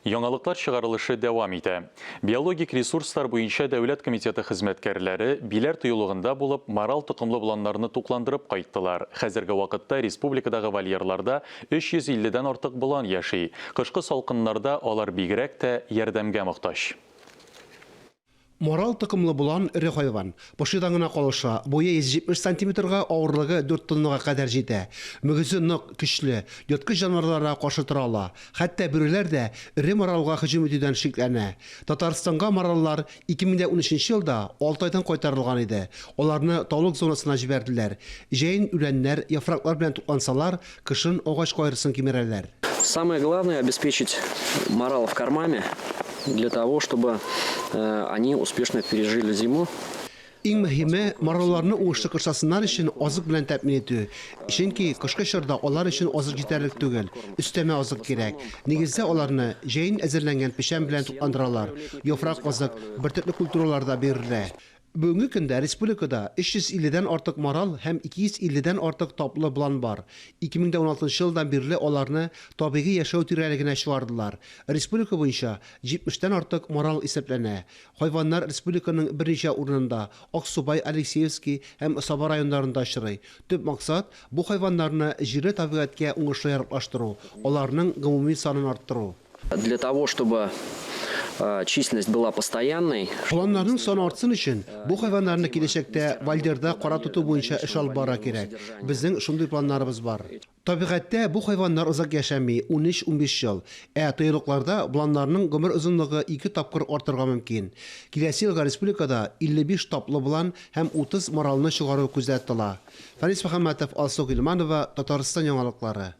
Яңалыклар чыгарылышы дәвам итә. Биологик ресурслар буенча дәүләт комитеты хезмәткәрләре биләр тыюлыгында булып, марал тукымлы буланнарны тукландырып кайттылар. Хәзерге вакытта республикадагы вольерларда 350-дән артык булан яши. Кышкы салкыннарда алар бигрәк тә ярдәмгә мохтаҗ. Марал токымлы булан ире хайван. Башыдан гына калыша, буе 170 сантиметрга, авырлыгы 4 тоннага кадәр җитә. Мөгезе нык, көчле, йырткыч җанварларга каршы тора ала. Хәтта бүреләр дә ире маралга һөҗүм итүдән шикләнә. Татарстанга мараллар 2013 елда 6 айдан кайтарылган иде. Аларны таулык зонасына җибәрделәр. Җәен үләннәр, яфраклар белән туклансалар, кышын агач кайрысын кимерәләр. Самое главное – обеспечить маралов кормами для того, чтобы они успешно пережили зиму. Иң мөһиме маралларны уңышлы кышасыннар өчен азык белән тәэмин итү. Чөнки кышкы чорда алар өчен азык җитәрлек түгел, өстәмә азык кирәк. Нигездә аларны җәен әзерләнгән печән белән тукландыралар. Яфрак азык бертөрле культураларда бирелә. Бүгенге көндә республикада 350-дән артык марал һәм 250-дән артык таплы булан бар. 2016 елдан бирле аларны табигый яшәү тирәлегенә чыгардылар. Республика буенча 70-дән артык марал исәпләнә. Хайваннар республиканың берничә урынында Аксубай, Алексеевский һәм Саба районнарында очрый. Төп максат бу хайваннарны җирле табигатькә уңышлы яраклаштыру, аларның гомуми санын арттыру. Для того, чтобы численность была постоянной. Планнарның саны артсын өчен бу хайваннарны киләчәктә вольерда кара тоту буенча эш алып бара кирәк. Безнең шундый планнарыбыз бар. Табигатьтә бу хайваннар озак яшәми, 13-15 ел. Тыйрыкларда планнарның гомер озынлыгы 2 тапкыр артырга мөмкин. Киләсе елга республикада 55 таплы булан һәм 30 маралны чыгару күздә тотыла. Фарис Мөхәммәтов, Алсу Гыйльманова, Татарстан яңалыклары.